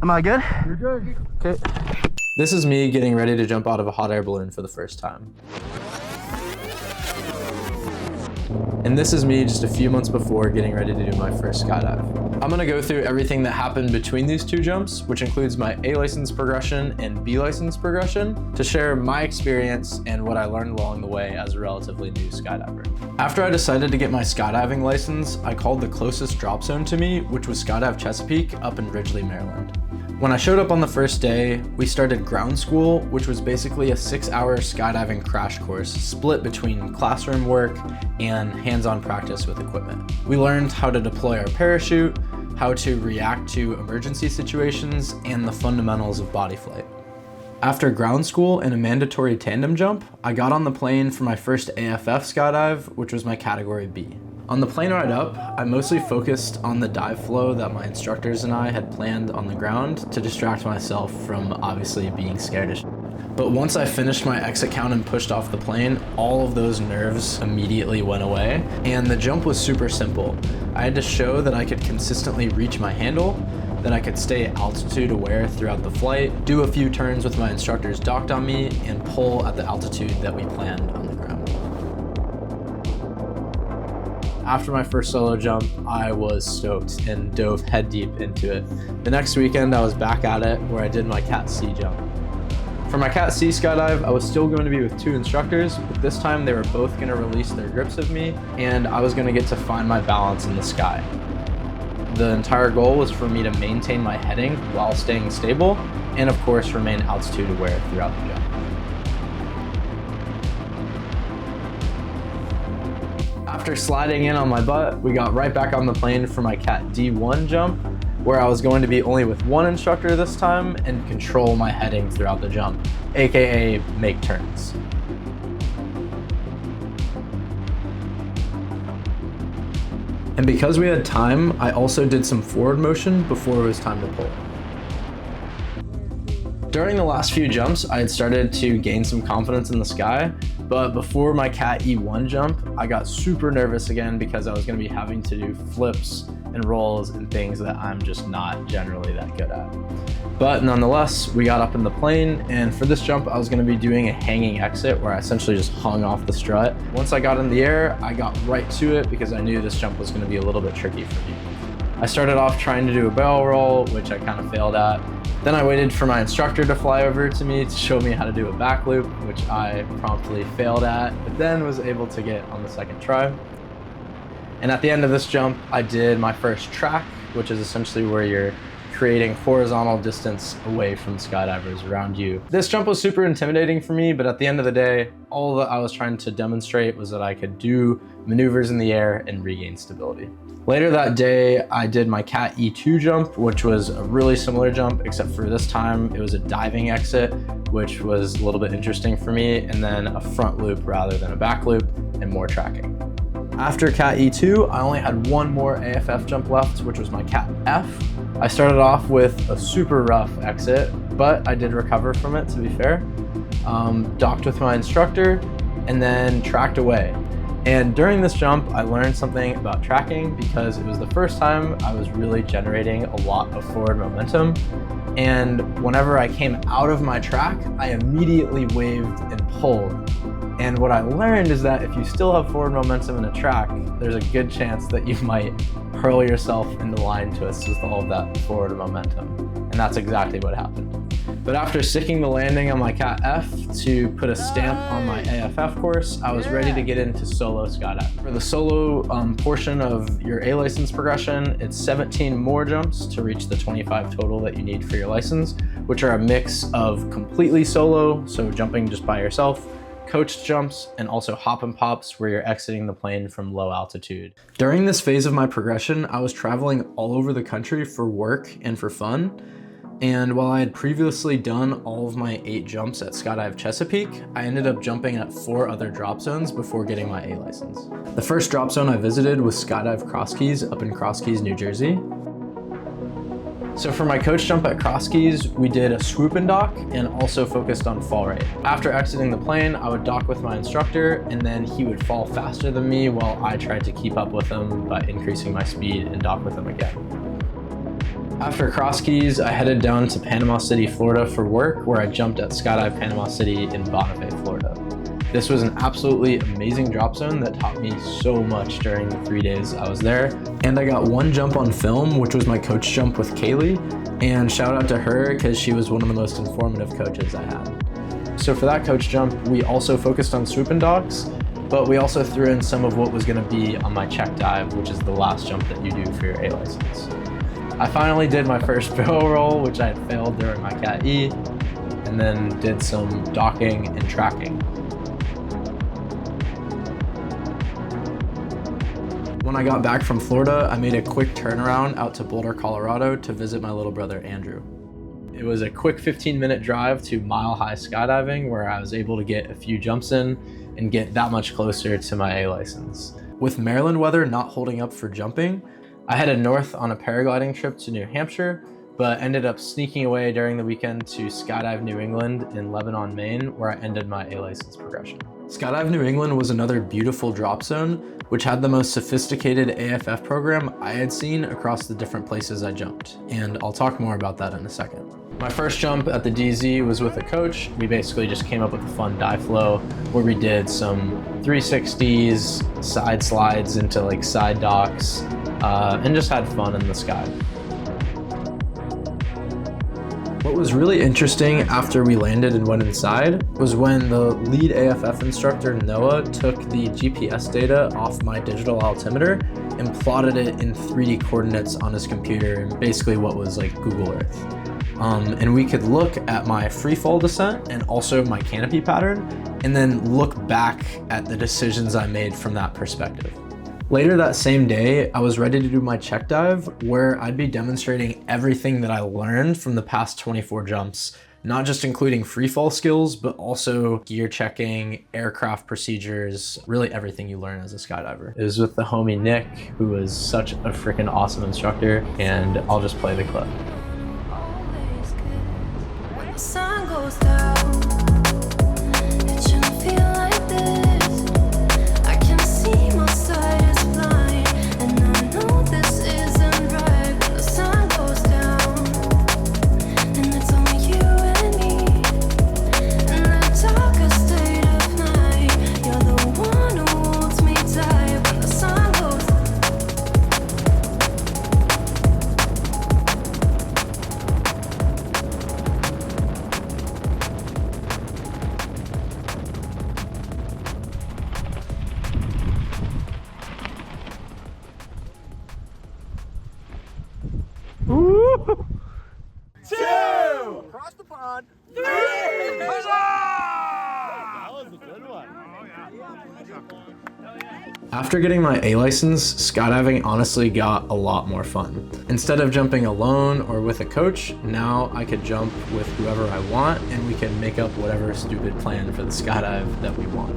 Am I good? You're good. Okay. This is me getting ready to jump out of a hot air balloon for the first time. And this is me just a few months before getting ready to do my first skydive. I'm gonna go through everything that happened between these two jumps, which includes my A license progression and B license progression, to share my experience and what I learned along the way as a relatively new skydiver. After I decided to get my skydiving license, I called the closest drop zone to me, which was Skydive Chesapeake up in Ridgely, Maryland. When I showed up on the first day, we started ground school, which was basically a 6-hour skydiving crash course split between classroom work and hands-on practice with equipment. We learned how to deploy our parachute, how to react to emergency situations, and the fundamentals of body flight. After ground school and a mandatory tandem jump, I got on the plane for my first AFF skydive, which was my category B. On the plane ride up, I mostly focused on the dive flow that my instructors and I had planned on the ground to distract myself from obviously being scared as shit. But once I finished my exit count and pushed off the plane, all of those nerves immediately went away, and the jump was super simple. I had to show that I could consistently reach my handle, that I could stay altitude aware throughout the flight, do a few turns with my instructors docked on me, and pull at the altitude that we planned on the ground. After my first solo jump, I was stoked and dove head deep into it. The next weekend, I was back at it where I did my Cat C jump. For my Cat C skydive, I was still going to be with 2 instructors, but this time they were both going to release their grips of me, and I was going to get to find my balance in the sky. The entire goal was for me to maintain my heading while staying stable, and of course remain altitude aware throughout the jump. After sliding in on my butt, we got right back on the plane for my Cat D1 jump, where I was going to be only with 1 instructor this time and control my heading throughout the jump, aka make turns. And because we had time, I also did some forward motion before it was time to pull. During the last few jumps, I had started to gain some confidence in the sky, but before my Cat E1 jump, I got super nervous again because I was going to be having to do flips and rolls and things that I'm just not generally that good at. But nonetheless, we got up in the plane, and for this jump, I was going to be doing a hanging exit where I essentially just hung off the strut. Once I got in the air, I got right to it because I knew this jump was going to be a little bit tricky for me. I started off trying to do a barrel roll, which I kind of failed at. Then I waited for my instructor to fly over to me to show me how to do a back loop, which I promptly failed at, but then was able to get on the second try. And at the end of this jump, I did my first track, which is essentially where you're creating horizontal distance away from skydivers around you. This jump was super intimidating for me, but at the end of the day, all that I was trying to demonstrate was that I could do maneuvers in the air and regain stability. Later that day, I did my Cat E2 jump, which was a really similar jump, except for this time it was a diving exit, which was a little bit interesting for me, and then a front loop rather than a back loop, and more tracking. After Cat E2, I only had 1 more AFF jump left, which was my Cat F. I started off with a super rough exit, but I did recover from it, to be fair. Docked with my instructor, and then tracked away. And during this jump, I learned something about tracking because it was the first time I was really generating a lot of forward momentum. And whenever I came out of my track, I immediately waved and pulled. And what I learned is that if you still have forward momentum in a track, there's a good chance that you might hurl yourself into line twists with all of that forward momentum. And that's exactly what happened. But after sticking the landing on my Cat F to put a stamp on my AFF course, I was ready to get into solo skydiving. For the solo portion of your A license progression, it's 17 more jumps to reach the 25 total that you need for your license, which are a mix of completely solo, so jumping just by yourself, coached jumps, and also hop and pops where you're exiting the plane from low altitude. During this phase of my progression, I was traveling all over the country for work and for fun. And while I had previously done all of my 8 jumps at Skydive Chesapeake, I ended up jumping at 4 other drop zones before getting my A license. The first drop zone I visited was Skydive Cross Keys up in Cross Keys, New Jersey. So for my coach jump at Cross Keys, we did a swoop and dock and also focused on fall rate. After exiting the plane, I would dock with my instructor, and then he would fall faster than me while I tried to keep up with him by increasing my speed and dock with him again. After Cross Keys, I headed down to Panama City, Florida for work, where I jumped at Skydive Panama City in Bonifay, Florida. This was an absolutely amazing drop zone that taught me so much during the 3 days I was there. And I got one jump on film, which was my coach jump with Kaylee. And shout out to her because she was one of the most informative coaches I had. So for that coach jump, we also focused on swoop and docks, but we also threw in some of what was going to be on my check dive, which is the last jump that you do for your A license. I finally did my first barrel roll, which I had failed during my Cat E, and then did some docking and tracking. When I got back from Florida, I made a quick turnaround out to Boulder, Colorado to visit my little brother, Andrew. It was a quick 15-minute drive to Mile High Skydiving, where I was able to get a few jumps in and get that much closer to my A license. With Maryland weather not holding up for jumping, I headed north on a paragliding trip to New Hampshire, but ended up sneaking away during the weekend to Skydive New England in Lebanon, Maine, where I ended my A license progression. Skydive New England was another beautiful drop zone, which had the most sophisticated AFF program I had seen across the different places I jumped. And I'll talk more about that in a second. My first jump at the DZ was with a coach. We basically just came up with a fun dive flow where we did some 360s, side slides into like side docks, and just had fun in the sky. What was really interesting after we landed and went inside was when the lead AFF instructor, Noah, took the GPS data off my digital altimeter and plotted it in 3D coordinates on his computer, and basically what was like Google Earth. And we could look at my free fall descent and also my canopy pattern, and then look back at the decisions I made from that perspective. Later that same day, I was ready to do my check dive, where I'd be demonstrating everything that I learned from the past 24 jumps, not just including free fall skills, but also gear checking, aircraft procedures, really everything you learn as a skydiver. It was with the homie Nick, who was such a freaking awesome instructor, and I'll just play the clip. When the sun goes down, it shouldn't feel like this. I can see my side is blind, and I know this isn't right. When the sun goes down, and it's only you and me, in the darkest state of night, you're the one who holds me tight. When the sun goes Across the pond. 3! Huzzah! That was a good one. After getting my A license, skydiving honestly got a lot more fun. Instead of jumping alone or with a coach, now I could jump with whoever I want, and we can make up whatever stupid plan for the skydive that we want.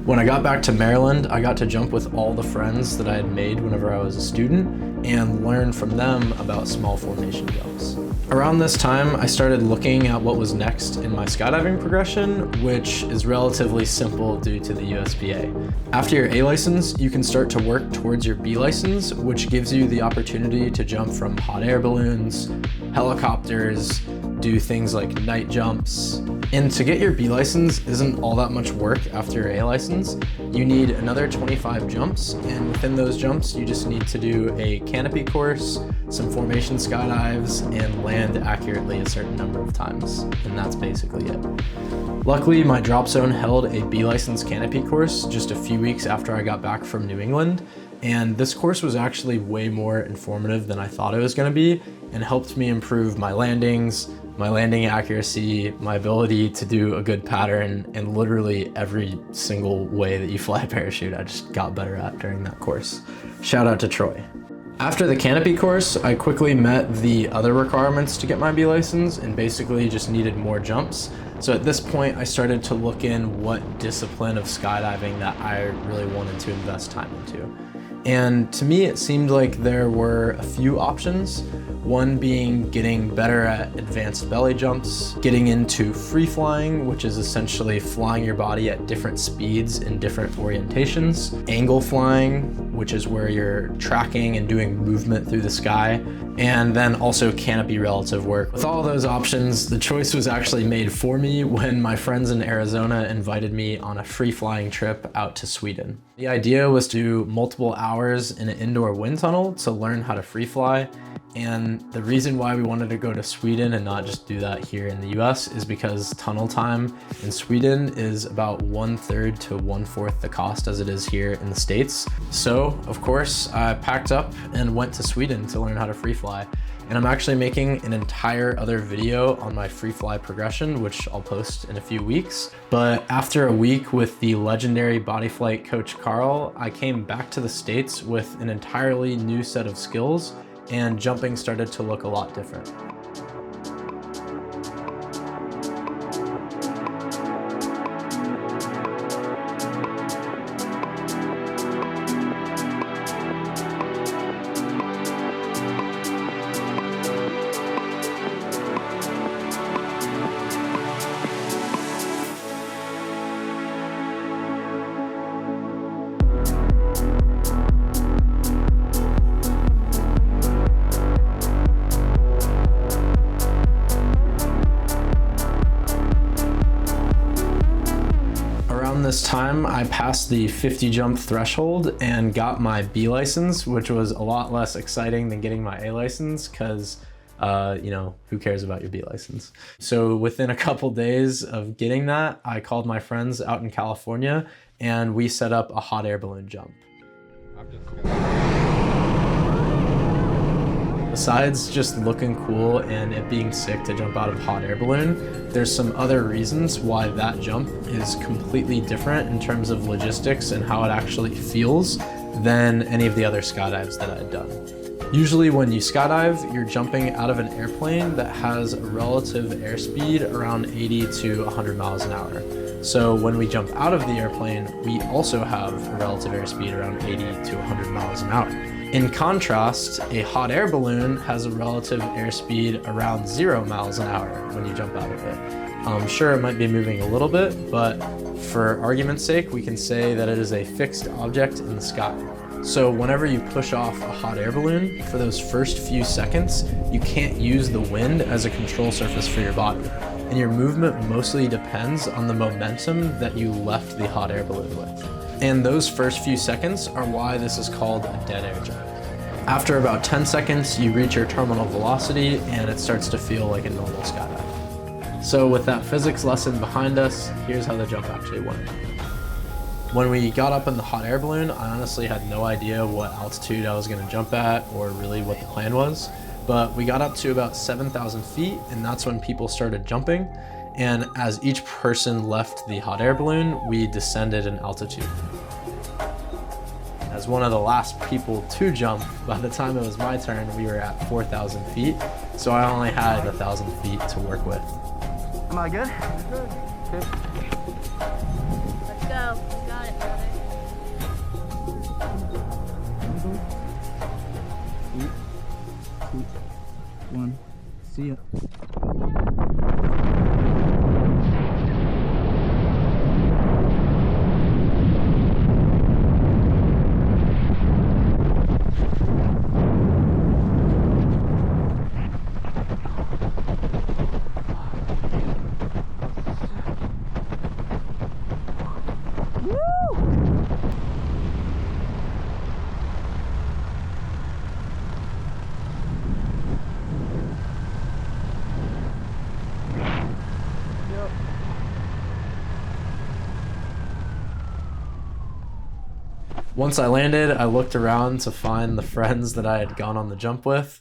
When I got back to Maryland, I got to jump with all the friends that I had made whenever I was a student and learn from them about small formation jumps. Around this time, I started looking at what was next in my skydiving progression, which is relatively simple due to the USBA. After your A license, you can start to work towards your B license, which gives you the opportunity to jump from hot air balloons, helicopters, do things like night jumps. And to get your B license isn't all that much work after your A license. You need another 25 jumps, and within those jumps, you just need to do a canopy course, some formation skydives, and land accurately a certain number of times. And that's basically it. Luckily, my drop zone held a B license canopy course just a few weeks after I got back from New England. And this course was actually way more informative than I thought it was going to be, and helped me improve my landings, my landing accuracy, my ability to do a good pattern, and literally every single way that you fly a parachute I just got better at during that course. Shout out to Troy. After the canopy course, I quickly met the other requirements to get my B license and basically just needed more jumps. So at this point, I started to look in what discipline of skydiving that I really wanted to invest time into. And to me, it seemed like there were a few options. One being getting better at advanced belly jumps, getting into free flying, which is essentially flying your body at different speeds in different orientations, angle flying, which is where you're tracking and doing movement through the sky, and then also canopy relative work. With all those options, the choice was actually made for me when my friends in Arizona invited me on a free flying trip out to Sweden. The idea was to do multiple hours in an indoor wind tunnel to learn how to free fly. And the reason why we wanted to go to Sweden and not just do that here in the US is because tunnel time in Sweden is about 1/3 to 1/4 the cost as it is here in the States. So of course I packed up and went to Sweden to learn how to free fly. And I'm actually making an entire other video on my free fly progression, which I'll post in a few weeks. But after a week with the legendary BodyFlight coach Carl, I came back to the States with an entirely new set of skills, and jumping started to look a lot different. This time I passed the 50 jump threshold and got my B license, which was a lot less exciting than getting my A license because you know, who cares about your B license? So within a couple days of getting that, I called my friends out in California and we set up a hot air balloon jump. Besides just looking cool and it being sick to jump out of a hot air balloon, there's some other reasons why that jump is completely different in terms of logistics and how it actually feels than any of the other skydives that I had done. Usually when you skydive, you're jumping out of an airplane that has a relative airspeed around 80 to 100 miles an hour. So when we jump out of the airplane, we also have a relative airspeed around 80 to 100 miles an hour. In contrast, a hot air balloon has a relative airspeed around 0 miles an hour when you jump out of it. Sure, it might be moving a little bit, but for argument's sake, we can say that it is a fixed object in the sky. So whenever you push off a hot air balloon, for those first few seconds, you can't use the wind as a control surface for your body. And your movement mostly depends on the momentum that you left the hot air balloon with. And those first few seconds are why this is called a dead air jump. After about 10 seconds, you reach your terminal velocity and it starts to feel like a normal skydive. So with that physics lesson behind us, here's how the jump actually went. When we got up in the hot air balloon, I honestly had no idea what altitude I was going to jump at or really what the plan was. But we got up to about 7,000 feet and that's when people started jumping. And as each person left the hot air balloon, we descended in altitude. As one of the last people to jump, by the time it was my turn, we were at 4,000 feet. So I only had 1,000 feet to work with. Am I good? Good. Let's go. We got it, brother. 3, 2, 1. See ya. Once I landed, I looked around to find the friends that I had gone on the jump with,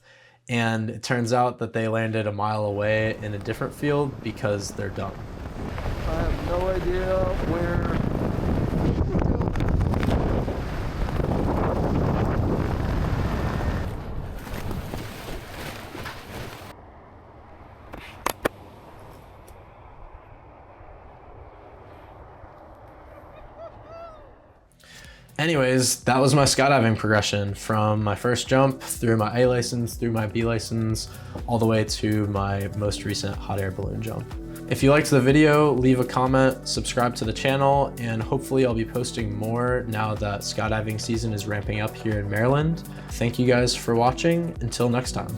and it turns out that they landed a mile away in a different field because they're dumb. I have no idea where. Anyways, that was my skydiving progression from my first jump through my A license, through my B license, all the way to my most recent hot air balloon jump. If you liked the video, leave a comment, subscribe to the channel, and hopefully I'll be posting more now that skydiving season is ramping up here in Maryland. Thank you guys for watching. Until next time.